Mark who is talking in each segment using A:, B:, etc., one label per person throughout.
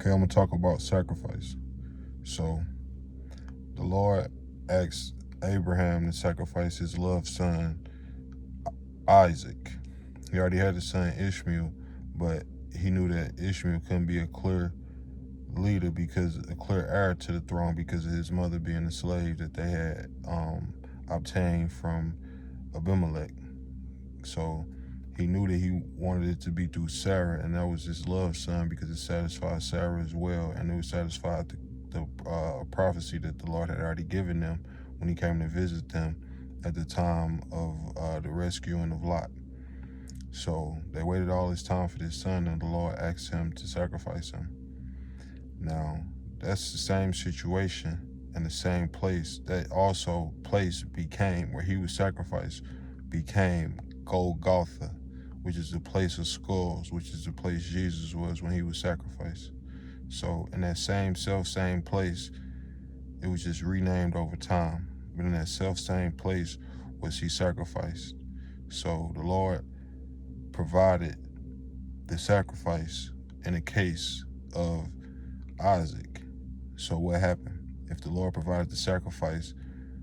A: Okay, I'm going to talk about sacrifice. So, the Lord asked Abraham to sacrifice his loved son, Isaac. He already had his son, Ishmael, but he knew that Ishmael couldn't be a clear leader because a clear heir to the throne because of his mother being a slave that they had obtained from Abimelech. So he knew that he wanted it to be through Sarah, and that was his loved son because it satisfied Sarah as well, and it would satisfy the prophecy that the Lord had already given them when he came to visit them at the time of the rescuing of Lot. So they waited all this time for this son, and the Lord asked him to sacrifice him. Now, that's the same situation and the same place that also place became, where he was sacrificed, became Golgotha, which is the place of skulls, which is the place Jesus was when he was sacrificed. So in that same place, it was just renamed over time. But in that same place was he sacrificed. So the Lord provided the sacrifice in the case of Isaac. So what happened? If the Lord provided the sacrifice,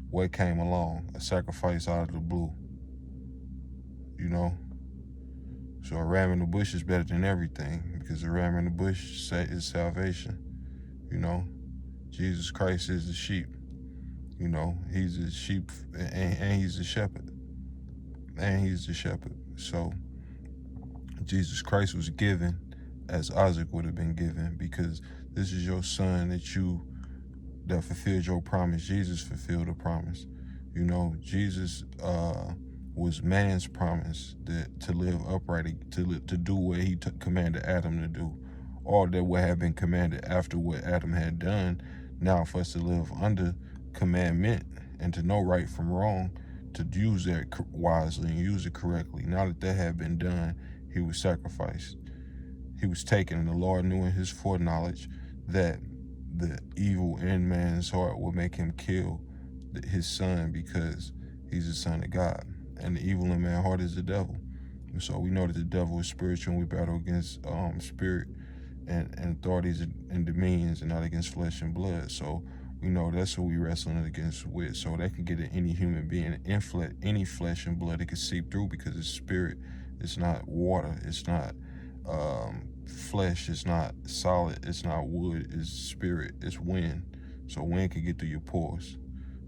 A: what came along? A sacrifice out of the blue. You know? So a ram in the bush is better than everything, because a ram in the bush is salvation. You know? Jesus Christ is the sheep. You know? He's the sheep, and he's the shepherd. And he's the shepherd. So Jesus Christ was given as Isaac would have been given, because this is your son that fulfilled your promise. Jesus fulfilled the promise. You know, Jesus was man's promise to live upright, to do what he commanded Adam to do, or that would have been commanded after what Adam had done. Now for us to live under commandment and to know right from wrong, to use that wisely and use it correctly. Now that had been done, he was sacrificed. He was taken, and the Lord knew in his foreknowledge that the evil in man's heart would make him kill his son, because he's the son of God. And the evil in man's heart is the devil. And so we know that the devil is spiritual, and we battle against spirit and authorities and dominions, and not against flesh and blood. So we know that's what we wrestling against with. So that can get at any human being, any flesh and blood. It can seep through, because it's spirit. It's not water. It's not flesh. It's not solid. It's not wood. It's spirit. It's wind. So wind can get through your pores.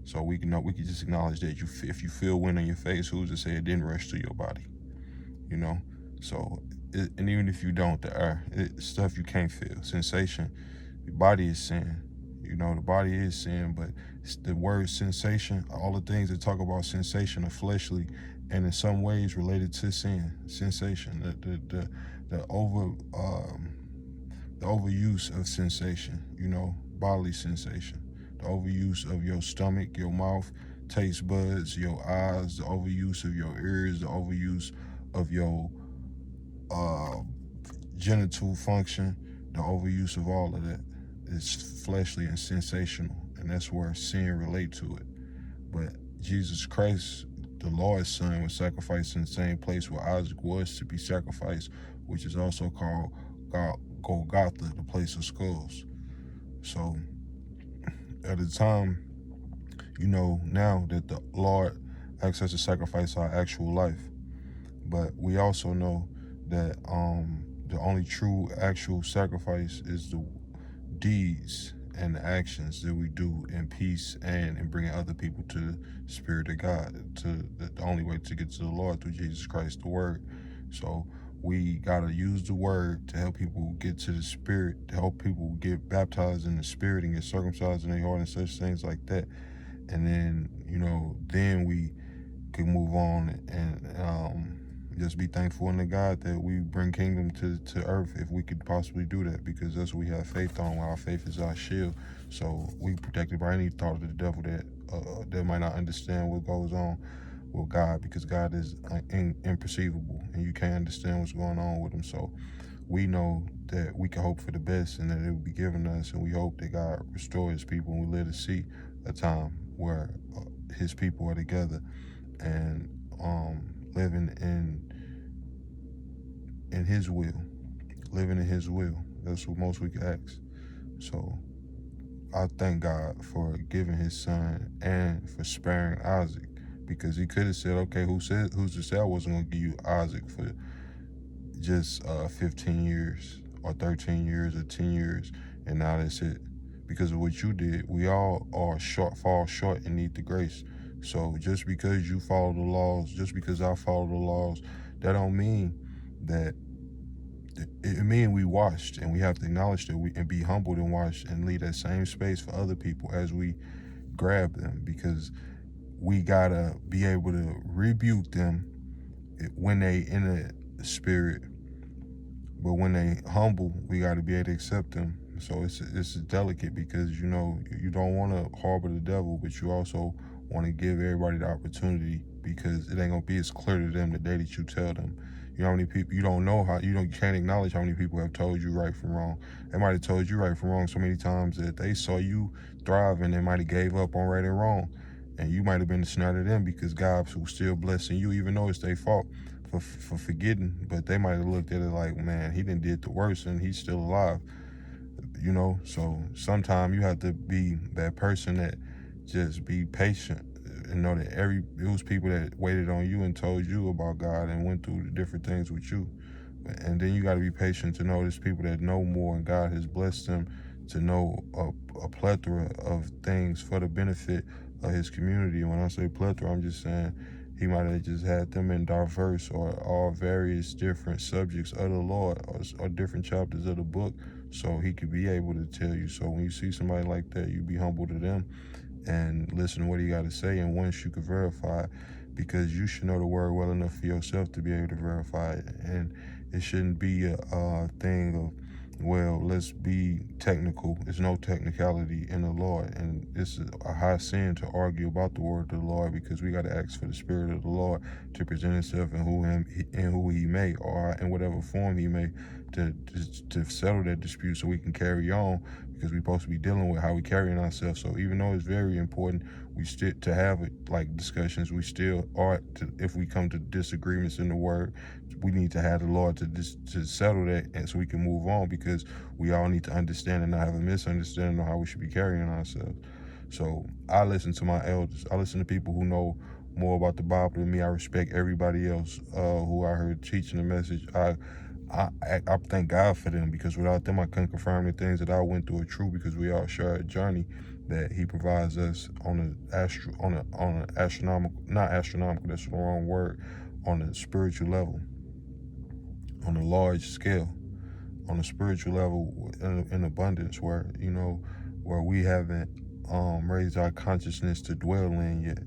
A: So we can just acknowledge that if you feel wind on your face, who's to say it didn't rush through your body? You know. So and even if you don't, the air, stuff you can't feel, sensation. Your body is sin. You know, the body is sin, but the word sensation, all the things that talk about sensation are fleshly, and in some ways related to sin. Sensation, the overuse of sensation. You know, bodily sensation, the overuse of your stomach, your mouth, taste buds, your eyes, the overuse of your ears, the overuse of your genital function, the overuse of all of that is fleshly and sensational, and that's where sin relate to it. But Jesus Christ, the Lord's son, was sacrificed in the same place where Isaac was to be sacrificed, which is also called Golgotha, the place of skulls. So at the time, you know, now that the Lord asks us to sacrifice our actual life, but we also know that the only true actual sacrifice is the deeds and the actions that we do in peace and in bringing other people to the Spirit of God. The only way to get to the Lord through Jesus Christ, the Word. So we gotta use the Word to help people get to the Spirit, to help people get baptized in the Spirit and get circumcised in their heart and such things like that. And then, you know, then we can move on and just be thankful unto God that we bring kingdom to earth, if we could possibly do that, because that's what we have faith on. Our faith is our shield. So we protected by any thought of the devil that might not understand what goes on with God, because God is imperceivable, and you can't understand what's going on with him. So we know that we can hope for the best, and that it will be given us, and we hope that God restores his people, and we live to see a time where his people are together and living in his will, living in his will. That's what most we can ask. So I thank God for giving his son and for sparing Isaac, because he could have said, okay, who's to say I wasn't going to give you Isaac for just 15 years or 13 years or 10 years, and now that's it. Because of what you did, we all are fall short and need the grace. So just because you follow the laws, just because I follow the laws, that don't mean that it mean we washed, and we have to acknowledge that and be humbled and washed and leave that same space for other people as we grab them, because we gotta be able to rebuke them when they in the spirit, but when they humble, we gotta be able to accept them. So it's delicate, because you don't want to harbor the devil, but you also want to give everybody the opportunity, because it ain't gonna be as clear to them the day that you tell them. You know how many people you don't know how you can't acknowledge how many people have told you right from wrong. They might have told you right from wrong so many times that they saw you thrive and they might have gave up on right and wrong, and you might have been the snare to them, because God was still blessing you, even though it's their fault for forgetting. But they might have looked at it like, man, he done did the worst and he's still alive. So sometimes you have to be that person that just be patient and know that it was people that waited on you and told you about God and went through the different things with you. And then you got to be patient to know there's people that know more, and God has blessed them to know a plethora of things for the benefit of his community. And when I say plethora, I'm just saying he might have just had them in diverse or all various different subjects of the Lord, or different chapters of the book, so he could be able to tell you. So when you see somebody like that, you be humble to them and listen to what he got to say. And once you can verify it, because you should know the word well enough for yourself to be able to verify it. And it shouldn't be a thing of, well, let's be technical. There's no technicality in the Lord, and it's a high sin to argue about the word of the Lord, because we got to ask for the Spirit of the Lord to present Himself in who He may, or in whatever form He may, to settle that dispute, so we can carry on, because we're supposed to be dealing with how we carrying ourselves. So even though it's very important, we still to have like discussions. We still are if we come to disagreements in the word, we need to have the Lord to settle that, and so we can move on, because we all need to understand and not have a misunderstanding of how we should be carrying ourselves. So I listen to my elders. I listen to people who know more about the Bible than me. I respect everybody else who I heard teaching the message. I thank God for them, because without them I couldn't confirm the things that I went through are true, because we all share a journey that He provides us on an astronomical, not astronomical, that's the wrong word, on a spiritual level, on a large scale, on a spiritual level in abundance, where we haven't raised our consciousness to dwell in yet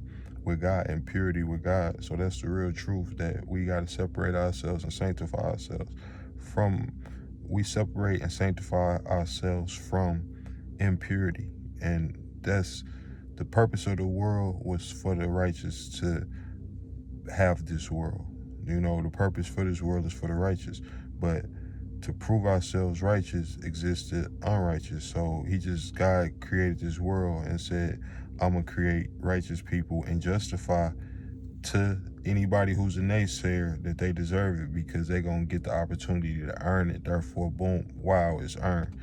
A: with God, in purity with God. So that's the real truth, that we got to separate ourselves and sanctify ourselves we separate and sanctify ourselves from impurity. And that's the purpose of the world, was for the righteous to have this world. The purpose for this world is for the righteous, but to prove ourselves righteous existed unrighteous. So God created this world and said, I'm gonna create righteous people and justify to anybody who's a naysayer that they deserve it, because they're gonna get the opportunity to earn it. Therefore, boom, wow, it's earned.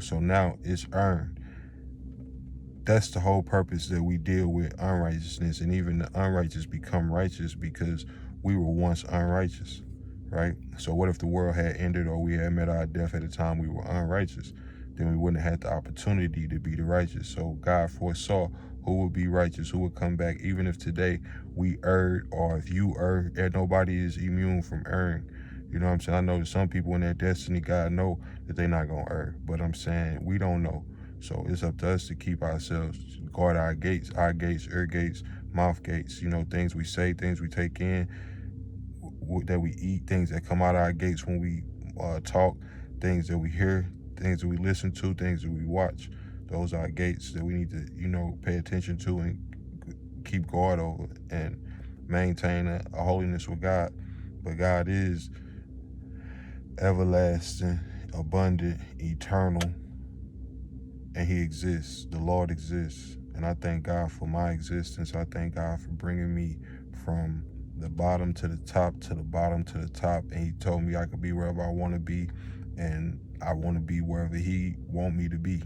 A: So now it's earned. That's the whole purpose, that we deal with unrighteousness, and even the unrighteous become righteous, because we were once unrighteous, right? So what if the world had ended, or we had met our death at the time we were unrighteous? Then we wouldn't have had the opportunity to be the righteous. So God foresaw who would be righteous, who would come back, even if today we erred, or if you erred, and nobody is immune from erring. You know what I'm saying? I know that some people in their destiny, God know that they're not going to err, but I'm saying we don't know. So it's up to us to keep ourselves, guard our gates, eye gates, ear gates, mouth gates, things we say, things we take in, that we eat, things that come out of our gates when we talk, things that we hear, things that we listen to, things that we watch. Those are gates that we need to, pay attention to and keep guard over and maintain a holiness with God. But God is everlasting, abundant, eternal, and He exists. The Lord exists. And I thank God for my existence. I thank God for bringing me from the bottom to the top, to the bottom to the top. And He told me I could be wherever I want to be. And I want to be wherever he want me to be.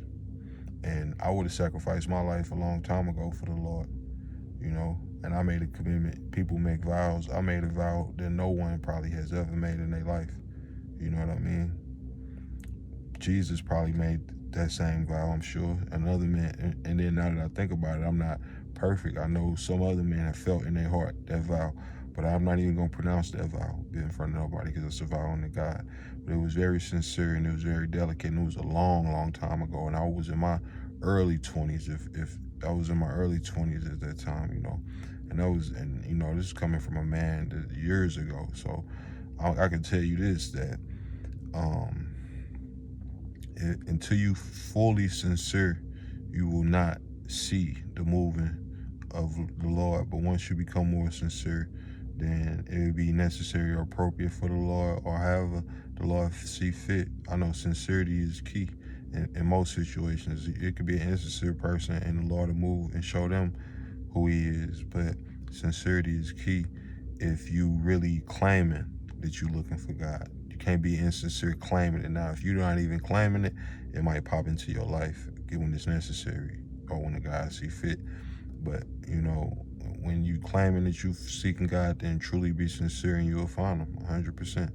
A: And I would have sacrificed my life a long time ago for the Lord, you know. And I made a commitment. People make vows. I made a vow that no one probably has ever made in their life. You know what I mean? Jesus probably made that same vow, I'm sure. Another man, and then now that I think about it, I'm not perfect. I know some other men have felt in their heart that vow, but I'm not even going to pronounce that vow in front of nobody because it's a vow unto God. But it was very sincere and it was very delicate, and it was a long, long time ago. And I was in my early 20s, if I was in my early 20s at that time, you know. And that was, and you know, this is coming from a man that years ago. So I can tell you this, that until you fully sincere, you will not see the moving of the Lord. But once you become more sincere, then it would be necessary or appropriate for the Lord, or however the Lord see fit. I know sincerity is key in most situations. It could be an insincere person and the Lord will move and show them who he is. But sincerity is key if you really claiming that you're looking for God. You can't be insincere claiming it. Now, if you're not even claiming it, it might pop into your life when it's necessary or when the God see fit. But, you know, when you claiming that you're seeking God, then truly be sincere and you'll find him 100%.